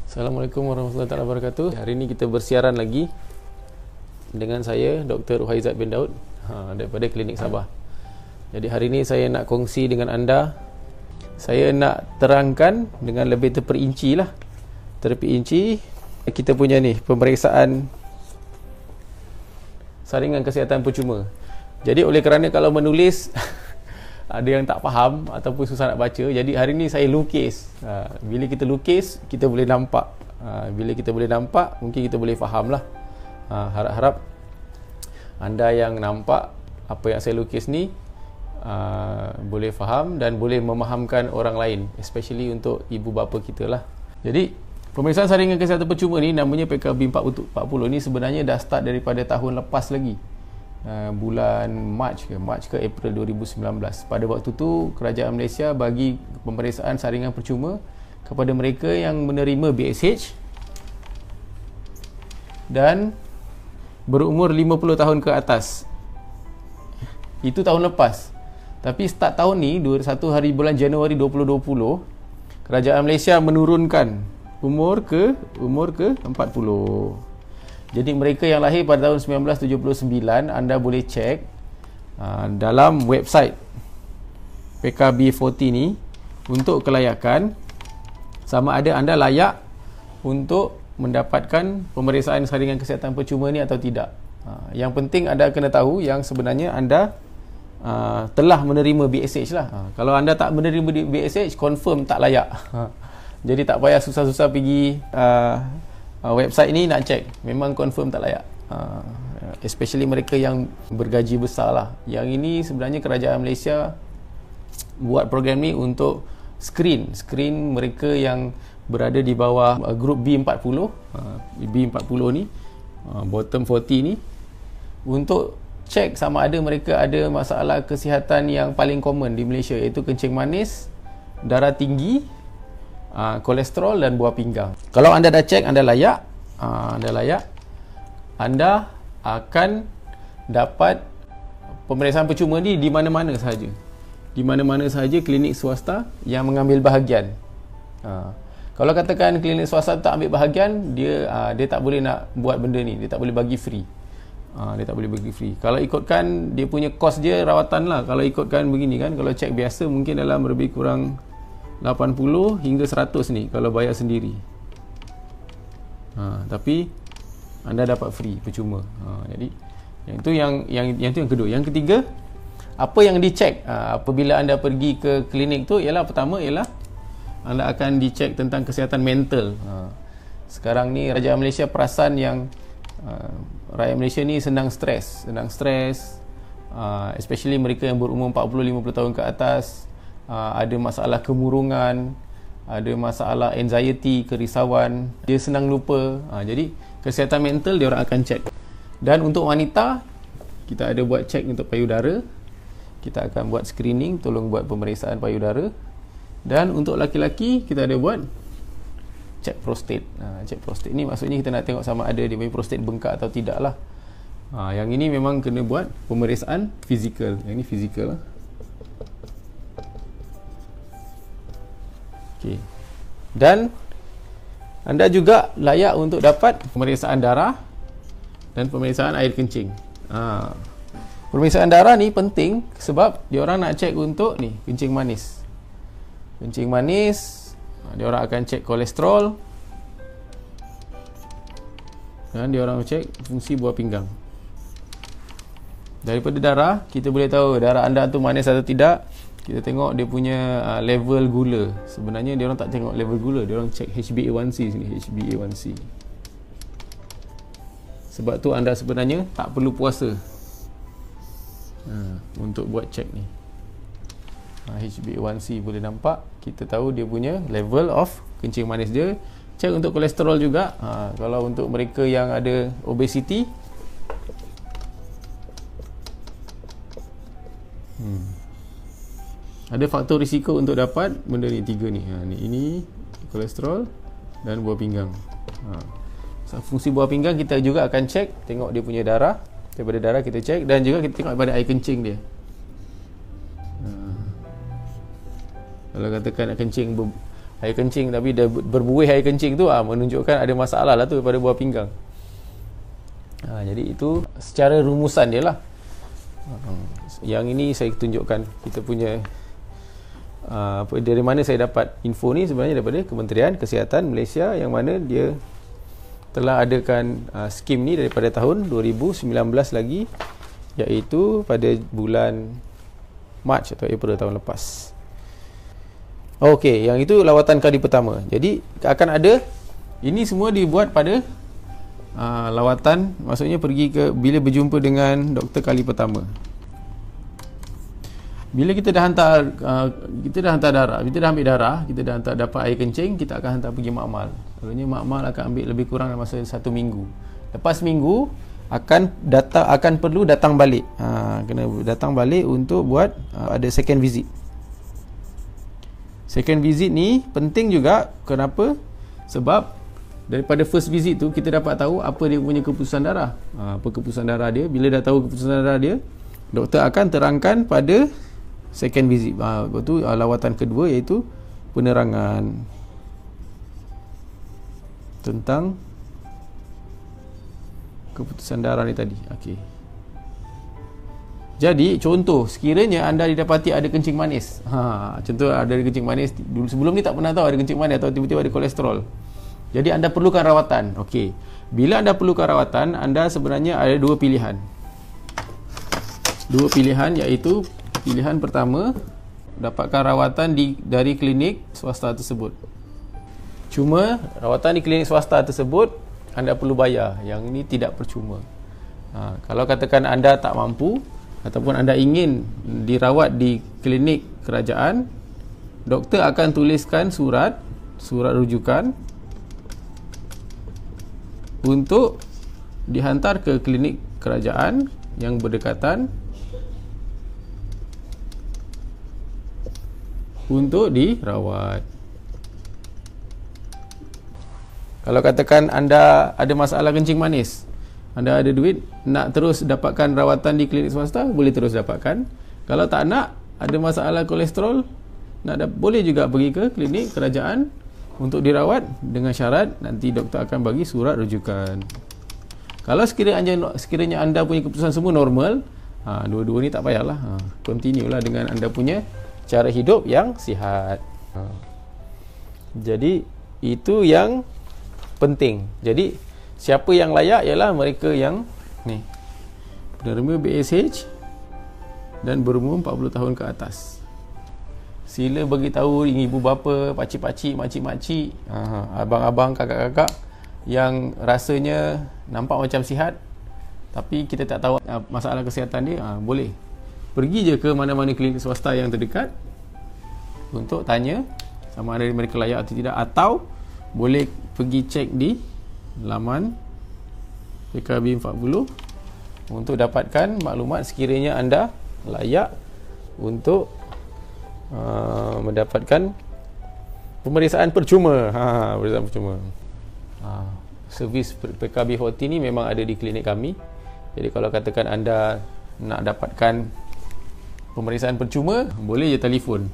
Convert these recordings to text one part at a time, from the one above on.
Assalamualaikum warahmatullahi wabarakatuh. Hari ini kita bersiaran lagi dengan saya Dr. Haizat bin Daud daripada Klinik Sabah. Jadi hari ini saya nak kongsi dengan anda. Saya nak terangkan dengan lebih terperinci lah. Terperinci kita punya ni pemeriksaan saringan kesihatan percuma. Jadi oleh kerana kalau menulis ada yang tak faham ataupun susah nak baca, jadi hari ni saya lukis. Bila kita lukis, kita boleh nampak. Bila kita boleh nampak, mungkin kita boleh faham lah. Harap-harap anda yang nampak apa yang saya lukis ni boleh faham dan boleh memahamkan orang lain, especially untuk ibu bapa kita lah. Jadi pemeriksaan saringan kesihatan percuma ni namanya PKB 40 ni sebenarnya dah start daripada tahun lepas lagi. Bulan Mac ke April 2019. Pada waktu tu kerajaan Malaysia bagi pemeriksaan saringan percuma kepada mereka yang menerima BSH dan berumur 50 tahun ke atas. Itu tahun lepas. Tapi start tahun ni 1 hari bulan Januari 2020, kerajaan Malaysia menurunkan umur ke 40. Jadi mereka yang lahir pada tahun 1979, anda boleh cek dalam website PKB40 ni untuk kelayakan sama ada anda layak untuk mendapatkan pemeriksaan saringan kesihatan percuma ni atau tidak. Yang penting anda kena tahu yang sebenarnya anda telah menerima BSH lah. Kalau anda tak menerima BSH, confirm tak layak. Jadi tak payah susah-susah pergi website ni nak cek, memang confirm tak layak. Especially mereka yang bergaji besar lah. Yang ini sebenarnya kerajaan Malaysia buat program ni untuk screen mereka yang berada di bawah grup B40 ni, bottom 40 ni, untuk cek sama ada mereka ada masalah kesihatan yang paling common di Malaysia, iaitu kencing manis, darah tinggi, kolesterol dan buah pinggang. Kalau anda dah cek anda layak, anda akan dapat pemeriksaan percuma ni di mana-mana sahaja. Di mana-mana sahaja klinik swasta yang mengambil bahagian. Kalau katakan klinik swasta tak ambil bahagian, dia tak boleh nak buat benda ni, dia tak boleh bagi free. Kalau ikutkan dia punya kos dia rawatan lah. Kalau ikutkan begini kan, kalau cek biasa mungkin dalam lebih kurang 80 hingga 100 ni kalau bayar sendiri. Tapi anda dapat free percuma. Jadi yang itu yang kedua. Yang ketiga, apa yang dicek apabila anda pergi ke klinik tu ialah, pertama ialah anda akan dicek tentang kesihatan mental. Sekarang ni kerajaan Malaysia perasan yang rakyat Malaysia ni senang stres, especially mereka yang berumur 40-50 tahun ke atas. Ada masalah kemurungan, ada masalah anxiety, kerisauan, dia senang lupa. Jadi kesihatan mental dia orang akan cek. Dan untuk wanita, kita ada buat cek untuk payudara. Kita akan buat screening, tolong buat pemeriksaan payudara. Dan untuk laki-laki, kita ada buat cek prostat. Cek prostat ni maksudnya kita nak tengok sama ada dia punya prostat bengkak atau tidak lah. Yang ini memang kena buat pemeriksaan fizikal. Yang ini fizikal lah. Okay. Dan anda juga layak untuk dapat pemeriksaan darah dan pemeriksaan air kencing. Pemeriksaan darah ni penting sebab diorang nak cek untuk ni kencing manis. Kencing manis, diorang akan cek kolesterol dan diorang cek fungsi buah pinggang. Daripada darah kita boleh tahu darah anda tu manis atau tidak. Kita tengok dia punya level gula. Sebenarnya dia orang tak tengok level gula, dia orang cek HbA1c sini, HbA1c. Sebab tu anda sebenarnya tak perlu puasa untuk buat cek ni. HbA1c boleh nampak, kita tahu dia punya level of kencing manis dia. Cek untuk kolesterol juga. Kalau untuk mereka yang ada obesity, ada faktor risiko untuk dapat benda ni, tiga ni. Ini kolesterol dan buah pinggang. Fungsi buah pinggang kita juga akan cek, tengok dia punya darah. Daripada darah kita cek, dan juga kita tengok daripada air kencing dia. Kalau katakan nak kencing air kencing tapi dia berbuih air kencing tu, menunjukkan ada masalah lah tu pada buah pinggang. Jadi itu secara rumusan dia lah. Yang ini saya tunjukkan kita punya dari mana saya dapat info ni, sebenarnya daripada Kementerian Kesihatan Malaysia, yang mana dia telah adakan skim ni daripada tahun 2019 lagi, iaitu pada bulan Mac atau April tahun lepas. Okey, yang itu lawatan kali pertama. Jadi akan ada, ini semua dibuat pada lawatan, maksudnya pergi ke bila berjumpa dengan doktor kali pertama. Bila kita dah hantar darah, kita dah ambil darah, kita dah hantar dapat air kencing, kita akan hantar pergi makmal. Selalunya makmal akan ambil lebih kurang dalam masa 1 minggu. Lepas minggu akan perlu datang balik. Kena datang balik untuk buat ada second visit. Second visit ni penting juga. Kenapa? Sebab daripada first visit tu kita dapat tahu apa dia punya keputusan darah. Apa keputusan darah dia. Bila dah tahu keputusan darah dia, doktor akan terangkan pada second visit. Lepas tu lawatan kedua, iaitu penerangan tentang keputusan darah ni tadi. Okey. Jadi contoh, sekiranya anda didapati ada kencing manis. Contoh ada kencing manis, dulu sebelum ni tak pernah tahu ada kencing manis atau tiba-tiba ada kolesterol. Jadi anda perlukan rawatan. Okey. Bila anda perlukan rawatan, anda sebenarnya ada dua pilihan. Dua pilihan, iaitu pilihan pertama, dapatkan rawatan dari klinik swasta tersebut. Cuma rawatan di klinik swasta tersebut anda perlu bayar. Yang ini tidak percuma. Kalau katakan anda tak mampu ataupun anda ingin dirawat di klinik kerajaan, doktor akan tuliskan surat rujukan untuk dihantar ke klinik kerajaan yang berdekatan untuk dirawat. Kalau katakan anda ada masalah kencing manis, anda ada duit, nak terus dapatkan rawatan di klinik swasta, boleh terus dapatkan. Kalau tak nak, ada masalah kolesterol, boleh juga pergi ke klinik kerajaan untuk dirawat, dengan syarat nanti doktor akan bagi surat rujukan. Kalau sekiranya anda punya keputusan semua normal, dua-dua ni tak payahlah. Continue lah dengan anda punya cara hidup yang sihat. Jadi itu yang penting. Jadi siapa yang layak ialah mereka yang ni, penerima BSH dan berumur 40 tahun ke atas. Sila beritahu ibu bapa, pakcik-pakcik, makcik-makcik, abang-abang, kakak-kakak yang rasanya nampak macam sihat tapi kita tak tahu masalah kesihatan dia, boleh pergi je ke mana-mana klinik swasta yang terdekat untuk tanya sama ada mereka layak atau tidak, atau boleh pergi cek di laman PKB 40 untuk dapatkan maklumat sekiranya anda layak untuk mendapatkan pemeriksaan percuma. Pemeriksaan percuma. Servis PKB 40 ni memang ada di klinik kami. Jadi kalau katakan anda nak dapatkan pemeriksaan percuma, boleh je telefon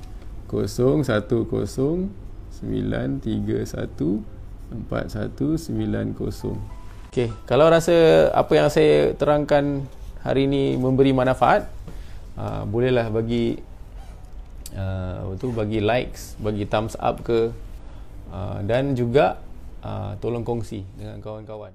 0109314190. Okey, kalau rasa apa yang saya terangkan hari ini memberi manfaat, bolehlah bagi bagi likes, bagi thumbs up ke, dan juga tolong kongsi dengan kawan-kawan.